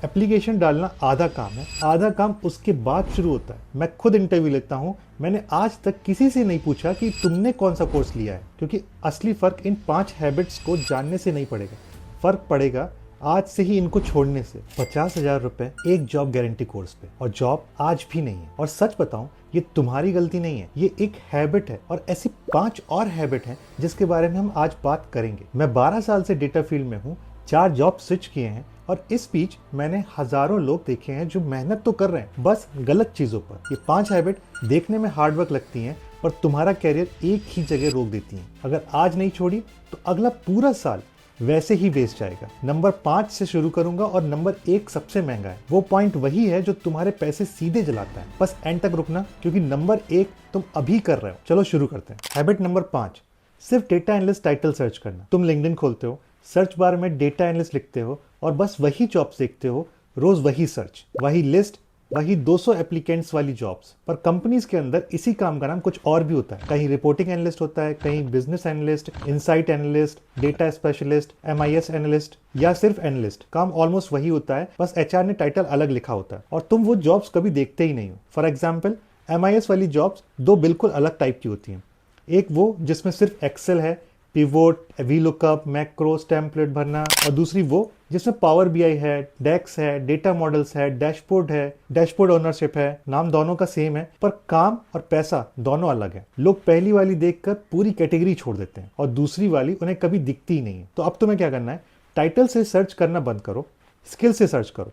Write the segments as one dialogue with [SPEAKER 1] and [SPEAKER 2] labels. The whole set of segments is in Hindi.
[SPEAKER 1] एप्लीकेशन डालना आधा काम है, आधा काम उसके बाद शुरू होता है। मैं खुद इंटरव्यू लेता हूँ, मैंने आज तक किसी से नहीं पूछा कि तुमने कौन सा कोर्स लिया है, क्योंकि असली फर्क इन 5 हैबिट्स को जानने से नहीं पड़ेगा, फर्क पड़ेगा आज से ही इनको छोड़ने से। 50,000 रुपए एक जॉब गारंटी कोर्स पे, और जॉब आज भी नहीं है। और सच बताऊं, ये तुम्हारी गलती नहीं है, ये एक हैबिट है, और ऐसी 5 और हैबिट हैं जिसके बारे में हम आज बात करेंगे। मैं 12 साल से डेटा फील्ड में हूँ, 4 जॉब स्विच किए हैं, और इस बीच मैंने हजारों लोग देखे हैं जो मेहनत तो कर रहे हैं, बस गलत चीजों पर। ये 5 हैबिट देखने में हार्डवर्क लगती हैं, पर तुम्हारा कैरियर एक ही जगह रोक देती हैं। अगर आज नहीं छोड़ी तो अगला पूरा साल वैसे ही वेस्ट जाएगा। नंबर 5 से शुरू करूंगा, और नंबर 1 सबसे महंगा है। वो पॉइंट वही है जो तुम्हारे पैसे सीधे जलाता है। बस एंड तक रुकना, क्योंकि नंबर 1 तुम अभी कर रहे हो। चलो शुरू करते हैं। हैबिट नंबर 5, सिर्फ डेटा एनालिस्ट टाइटल सर्च करना। तुम लिंक्डइन खोलते हो, सर्च बार में डेटा एनालिस्ट लिखते हो, और बस वही जॉब्स देखते हो। रोज वही सर्च, वही लिस्ट, वही 200 एप्लीकेंट्स वाली जॉब्स। पर कंपनीज के अंदर इसी काम का नाम कुछ और भी होता है। कहीं रिपोर्टिंग एनालिस्ट होता है, कहीं business analyst, insight analyst, data specialist, MIS analyst, या सिर्फ एनालिस्ट। काम ऑलमोस्ट वही होता है, बस HR ने टाइटल अलग लिखा होता है, और तुम वो जॉब्स कभी देखते ही नहीं हो। फॉर एग्जाम्पल, MIS वाली जॉब्स 2 बिल्कुल अलग टाइप की होती हैं। एक वो जिसमें सिर्फ एक्सेल है, पिवोट, वीलुकअप, मैक्रोस, टेम्पलेट भरना, और दूसरी वो जिसमें पावर BI है, डेक्स है, डेटा मॉडल्स है, डैशबोर्ड है, डैशबोर्ड ओनरशिप है। नाम दोनों का सेम है, पर काम और पैसा दोनों अलग है। लोग पहली वाली देखकर पूरी कैटेगरी छोड़ देते हैं, और दूसरी वाली उन्हें कभी दिखती ही नहीं है। तो अब तुम्हें क्या करना है, टाइटल से सर्च करना बंद करो, स्किल से सर्च करो।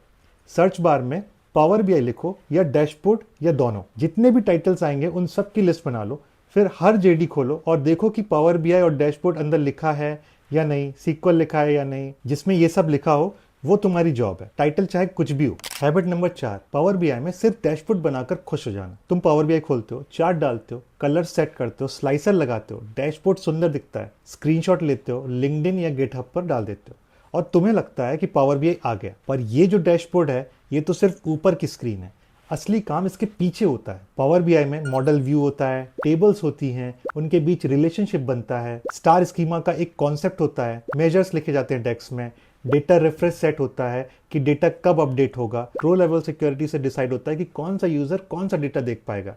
[SPEAKER 1] सर्च बार में पावर BI लिखो या डैशबोर्ड, या दोनों। जितने भी टाइटल्स आएंगे उन सब की लिस्ट बना लो। फिर हर JD खोलो और देखो कि पावर BI और डैशबोर्ड अंदर लिखा है या नहीं, SQL लिखा है या नहीं। जिसमें ये सब लिखा हो वो तुम्हारी जॉब है, टाइटल चाहे कुछ भी हो। हैबिट नंबर 4, पावर BI में सिर्फ डैशबोर्ड बनाकर खुश हो जाना। तुम पावर BI खोलते हो, चार्ट डालते हो, कलर सेट करते हो, स्लाइसर लगाते हो, डैशबोर्ड सुंदर दिखता है, स्क्रीनशॉट लेते हो, लिंक्डइन या गिटहब पर डाल देते हो, और तुम्हें लगता है कि पावर BI आ गया। पर ये जो डैशबोर्ड है, ये तो सिर्फ ऊपर की स्क्रीन है। असली काम इसके पीछे होता है। पावर BI में मॉडल व्यू होता है, टेबल्स होती हैं, उनके बीच रिलेशनशिप बनता है, स्टार स्कीमा का एक कॉन्सेप्ट होता है, मेजर्स लिखे जाते हैं डेक्स में, डेटा रेफरेंस सेट होता है कि डेटा कब अपडेट होगा, रो लेवल सिक्योरिटी से डिसाइड होता है कि कौन सा यूजर कौन सा डेटा देख पाएगा।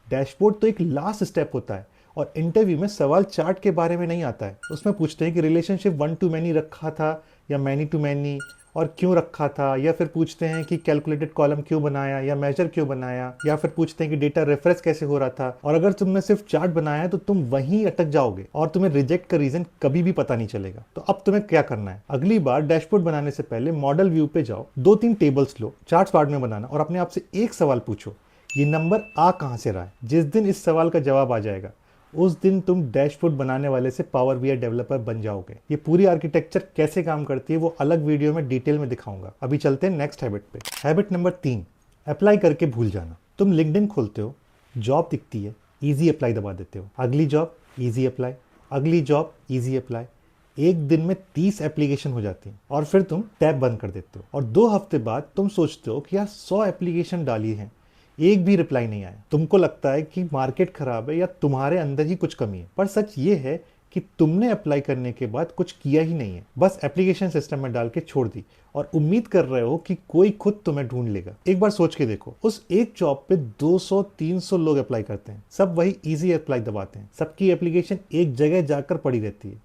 [SPEAKER 1] डैशबोर्ड तो एक लास्ट स्टेप होता है, और इंटरव्यू में सवाल चार्ट के बारे में नहीं आता है। उसमें पूछते हैं कि रिलेशनशिप 1 to many रखा था या मैनी टू मैनी, और क्यों रखा था, या फिर पूछते हैं कि कैलकुलेटेड कॉलम क्यों बनाया या मेजर क्यों बनाया, या फिर पूछते हैं कि डेटा रेफरेंस कैसे हो रहा था। और अगर तुमने सिर्फ चार्ट बनाया है तो तुम वहीं अटक जाओगे, और तुम्हें रिजेक्ट का रीजन कभी भी पता नहीं चलेगा। तो अब तुम्हें क्या करना है, अगली बार डैशबोर्ड बनाने से पहले मॉडल व्यू पे जाओ, 2-3 टेबल्स लो, चार्ट्स बाद में बनाना, और अपने आप से एक सवाल पूछो, ये नंबर आ कहां से रहा है। जिस दिन इस सवाल का जवाब आ जाएगा, उस दिन तुम डैशबोर्ड बनाने वाले से पावर BI डेवलपर बन जाओगे। ये पूरी आर्किटेक्चर कैसे काम करती है वो अलग वीडियो में डिटेल में दिखाऊंगा। अभी चलते हैं नेक्स्ट हैबिट पे। हैबिट नंबर 3, अप्लाई करके भूल जाना। तुम लिंक्डइन खोलते हो, जॉब दिखती है, इजी अप्लाई दबा देते हो, अगली जॉब इजी अप्लाई, अगली जॉब इजी अप्लाई। एक दिन में 30 एप्लीकेशन हो जाती हैं, और फिर तुम टैब बंद कर देते हो, और 2 हफ्ते बाद तुम सोचते हो कि यार 100 एप्लीकेशन डाली है, एक भी रिप्लाई नहीं आया। तुमको लगता है कि मार्केट खराब है या तुम्हारे अंदर ही कुछ कमी है, पर सच ये है कि तुमने अप्लाई करने के बाद कुछ किया ही नहीं है, बस एप्लीकेशन सिस्टम में डाल के छोड़ दी, और उम्मीद कर रहे हो कि कोई खुद तुम्हें ढूंढ लेगा। एक बार सोच के देखो, उस एक जॉब पे 200-300 लोग अप्लाई करते हैं, सब वही इजी अप्लाई दबाते हैं, सबकी एप्लीकेशन एक जगह जाकर पड़ी रहती है।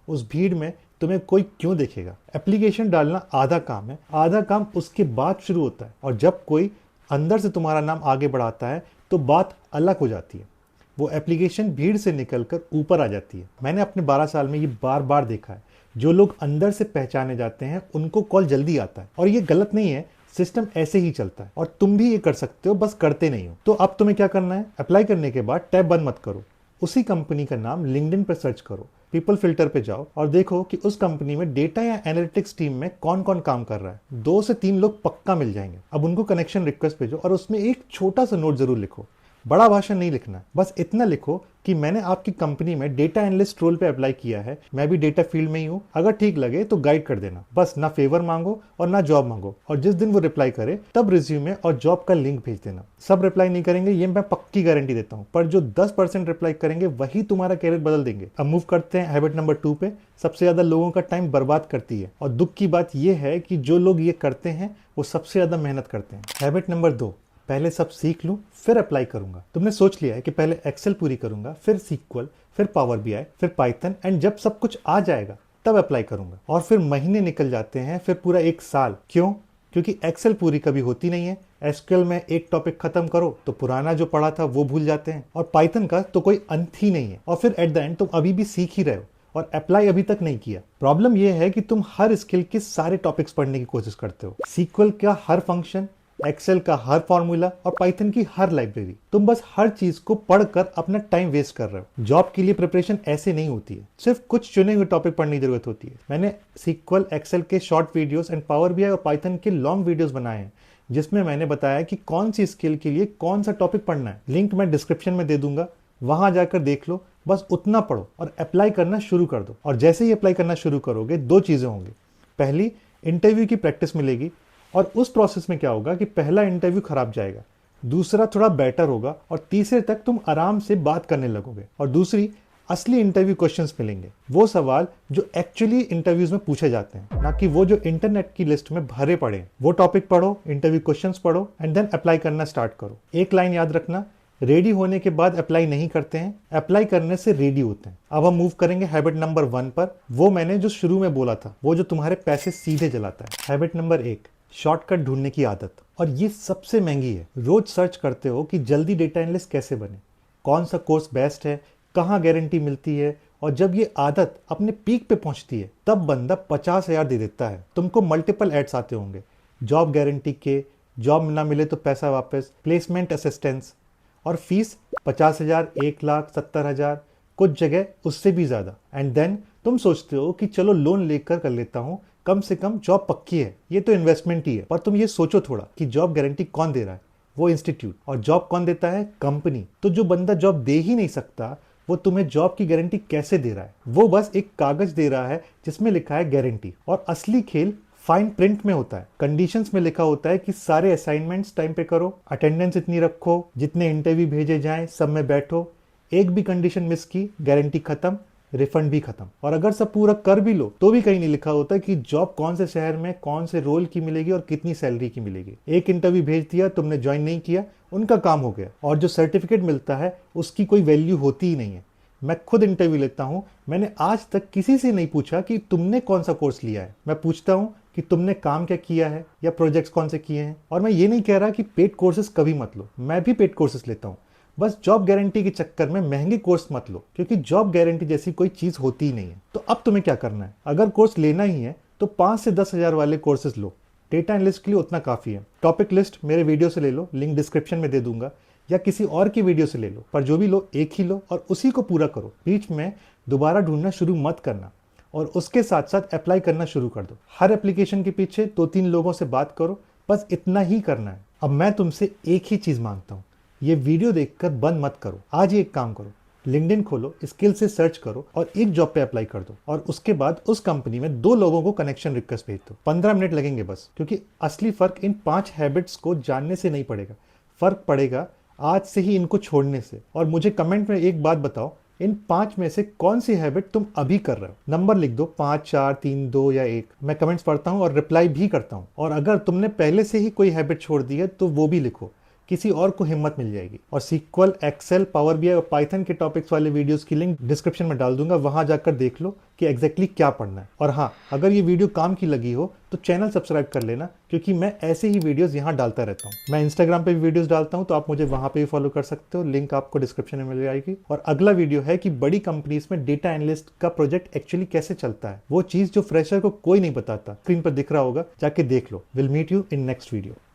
[SPEAKER 1] उस भीड़ में तुम्हें कोई क्यों देखेगा। एप्लीकेशन डालना आधा काम है, आधा काम उसके बाद शुरू होता है, और जब कोई अंदर से तुम्हारा नाम आगे बढ़ाता है तो बात अलग हो जाती है। वो एप्लीकेशन भीड़ से निकलकर ऊपर आ जाती है। मैंने अपने 12 साल में ये बार बार देखा है। जो लोग अंदर से पहचाने जाते हैं उनको कॉल जल्दी आता है, और ये गलत नहीं है, सिस्टम ऐसे ही चलता है, और तुम भी ये कर सकते हो, बस करते नहीं हो। तो अब तुम्हें क्या करना है, अप्लाई करने के बाद टैब बंद मत करो, उसी कंपनी का नाम लिंक्डइन पर सर्च करो, पीपल फिल्टर पे जाओ, और देखो कि उस कंपनी में डेटा या एनालिटिक्स टीम में कौन कौन काम कर रहा है। 2 से 3 लोग पक्का मिल जाएंगे। अब उनको कनेक्शन रिक्वेस्ट भेजो, और उसमें एक छोटा सा नोट जरूर लिखो, बड़ा भाषण नहीं लिखना है, बस इतना लिखो कि मैंने आपकी कंपनी में डेटा एनालिस्ट रोल पे अप्लाई किया है, मैं भी डेटा फील्ड में ही हूँ, अगर ठीक लगे तो गाइड कर देना। बस ना फेवर मांगो और ना जॉब मांगो, और जिस दिन वो रिप्लाई करे तब रिज्यूमे और जॉब का लिंक भेज देना। सब रिप्लाई नहीं करेंगे ये मैं पक्की गारंटी देता हूँ, पर जो 10% रिप्लाई करेंगे वही तुम्हारा कैरियर बदल देंगे। अब मूव करते हैं हैबिट नंबर 2 पे। सबसे ज्यादा लोगों का टाइम बर्बाद करती है, और दुख की बात यह है कि जो लोग ये करते हैं वो सबसे ज्यादा मेहनत करते हैं। हैबिट नंबर 2, पहले सब सीख लूं फिर अप्लाई करूंगा। तुमने सोच लिया है कि पहले एक्सेल पूरी करूंगा, फिर सीक्वल, फिर पावर बीआई, फिर पाइथन, एंड जब सब कुछ आ जाएगा तब अप्लाई करूंगा। और फिर महीने निकल जाते हैं, फिर पूरा 1 साल। क्यों? क्योंकि एक्सेल पूरी कभी होती नहीं है, एसक्यूएल में एक टॉपिक खत्म करो तो पुराना जो पढ़ा था वो भूल जाते हैं, और पाइथन का तो कोई अंत ही नहीं है, और फिर एट द एंड तुम अभी भी सीख ही रहे हो और अप्लाई अभी तक नहीं किया। प्रॉब्लम यह है कि तुम हर स्किल के सारे टॉपिक्स पढ़ने की कोशिश करते हो, सीक्वल का हर फंक्शन, एक्सेल का हर फॉर्मूला और पाइथन की हर लाइब्रेरी। तुम बस हर चीज को पढ़कर अपना टाइम वेस्ट कर रहे हो। जॉब के लिए प्रिपरेशन ऐसे नहीं होती है, सिर्फ कुछ चुने हुए टॉपिक पढ़ने की जरूरत होती है। मैंने सीक्वल, एक्सेल के short videos and power BI और पाइथन के लॉन्ग वीडियोस बनाए हैं, जिसमें मैंने बताया कि कौन सी स्किल के लिए कौन सा टॉपिक पढ़ना है। लिंक मैं डिस्क्रिप्शन में दे दूंगा, वहां जाकर देख लो। बस उतना पढ़ो और अप्लाई करना शुरू कर दो। और जैसे ही अप्लाई करना शुरू करोगे 2 चीजें होंगी। पहली, इंटरव्यू की प्रैक्टिस मिलेगी, और उस प्रोसेस में क्या होगा कि पहला इंटरव्यू खराब जाएगा, दूसरा थोड़ा बेटर होगा, और तीसरे तक तुम आराम से बात करने लगोगे। और दूसरी, असली इंटरव्यू क्वेश्चंस मिलेंगे, वो सवाल जो एक्चुअली इंटरव्यूज में पूछे जाते हैं, ना कि वो जो इंटरनेट की लिस्ट में भरे पड़े हैं। वो टॉपिक पढ़ो, इंटरव्यू क्वेश्चंस पढ़ो, एंड देन अप्लाई करना स्टार्ट करो। एक लाइन याद रखना, रेडी होने के बाद अप्लाई नहीं करते हैं, अप्लाई करने से रेडी होते हैं। अब हम मूव करेंगे हैबिट नंबर 1 पर, वो मैंने जो शुरू में बोला था, वो जो तुम्हारे पैसे सीधे जलाता है। हैबिट नंबर 1, शॉर्टकट ढूंढने की आदत। और ये सबसे महंगी है। रोज सर्च करते हो कि जल्दी डेटा एनालिस्ट कैसे बने, कौन सा कोर्स बेस्ट है, कहाँ गारंटी मिलती है, और जब ये आदत अपने पीक पे पहुंचती है तब बंदा 50,000 दे देता है। तुमको मल्टीपल एड्स आते होंगे, जॉब गारंटी के, जॉब ना मिले तो पैसा वापस, प्लेसमेंट असिस्टेंस, और फीस 50,000, 1,00,000, 70,000, कुछ जगह उससे भी ज्यादा। एंड देन तुम सोचते हो कि चलो लोन लेकर कर लेता हूं, कम से कम जॉब पक्की है, ये तो इन्वेस्टमेंट ही है। पर तुम ये सोचो थोड़ा कि जॉब गारंटी कौन दे रहा है? वो इंस्टीट्यूट। और जॉब कौन देता है? कंपनी। तो जो बंदा जॉब दे ही नहीं सकता वो तुम्हें जॉब की गारंटी कैसे दे रहा है? वो बस एक कागज दे रहा है जिसमें लिखा है गारंटी, और असली खेल फाइन प्रिंट में होता है। कंडीशंस में लिखा होता है कि सारे असाइनमेंट्स टाइम पे करो, अटेंडेंस इतनी रखो, जितने इंटरव्यू भेजे जाएं सब में बैठो, एक भी कंडीशन मिस की गारंटी खत्म, रिफंड भी खत्म। और अगर सब पूरा कर भी लो तो भी कहीं नहीं लिखा होता कि जॉब कौन से शहर में, कौन से रोल की मिलेगी और कितनी सैलरी की मिलेगी। एक इंटरव्यू भेज दिया, तुमने ज्वाइन नहीं किया, उनका काम हो गया, और जो सर्टिफिकेट मिलता है उसकी कोई वैल्यू होती ही नहीं है। मैं खुद इंटरव्यू लेता हूं, मैंने आज तक किसी से नहीं पूछा कि तुमने कौन सा कोर्स लिया है। मैं पूछता हूं कि तुमने काम क्या किया है या प्रोजेक्ट्स कौन से किए हैं। और मैं ये नहीं कह रहा कि पेड कोर्सेज कभी मत लो, मैं भी पेड कोर्सेज लेता हूं, बस जॉब गारंटी के चक्कर में महंगे कोर्स मत लो, क्योंकि जॉब गारंटी जैसी कोई चीज होती ही नहीं है। तो अब तुम्हें क्या करना है? अगर कोर्स लेना ही है तो 5 से 10,000 वाले कोर्सेज लो, डेटा एनालिस्ट के लिए उतना काफी है। टॉपिक लिस्ट मेरे वीडियो से ले लो, लिंक डिस्क्रिप्शन में दे दूंगा, या किसी और की वीडियो से ले लो, पर जो भी लो एक ही लो और उसी को पूरा करो। बीच में दोबारा ढूंढना शुरू मत करना, और उसके साथ साथ अप्लाई करना शुरू कर दो। हर एप्लीकेशन के पीछे 2-3 लोगों से बात करो, बस इतना ही करना है। अब मैं तुमसे एक ही चीज मांगता हूं, ये वीडियो देखकर बंद मत करो। आज ही एक काम करो, लिंक्डइन खोलो, स्किल से सर्च करो और एक जॉब पे अप्लाई कर दो, और उसके बाद उस कंपनी में 2 लोगों को कनेक्शन रिक्वेस्ट भेज दो। 15 मिनट लगेंगे बस, क्योंकि असली फर्क इन 5 हैबिट्स को जानने से नहीं पड़ेगा, फर्क पड़ेगा आज से ही इनको छोड़ने से। और मुझे कमेंट में एक बात बताओ, इन 5 में से कौन सी हैबिट तुम अभी कर रहे हो? नंबर लिख दो, 5, 4, 3, 2 या 1। मैं कमेंट्स पढ़ता हूं और रिप्लाई भी करता हूं। और अगर तुमने पहले से ही कोई हैबिट छोड़ दी है तो वो भी लिखो, किसी और को हिम्मत मिल जाएगी। और सीक्वल, एक्सेल, पावर बीआई और पाइथन के टॉपिक्स वाले वीडियोस की लिंक डिस्क्रिप्शन में डाल दूंगा, वहां जाकर देख लो कि एग्जैक्टली क्या पढ़ना है। और हाँ, अगर ये वीडियो काम की लगी हो तो चैनल सब्सक्राइब कर लेना, क्योंकि मैं ऐसे ही वीडियोस यहाँ डालता रहता हूँ। मैं इंस्टाग्राम पे भी वीडियोस डालता हूँ, तो आप मुझे वहां पे भी फॉलो कर सकते हो, लिंक आपको डिस्क्रिप्शन में मिल जाएगी। और अगला वीडियो है कि बड़ी कंपनीज में डेटा एनालिस्ट का प्रोजेक्ट एक्चुअली कैसे चलता है, वो चीज जो फ्रेशर को कोई नहीं बताता। स्क्रीन पर दिख रहा होगा, जाके देख लो। Will meet you in next video.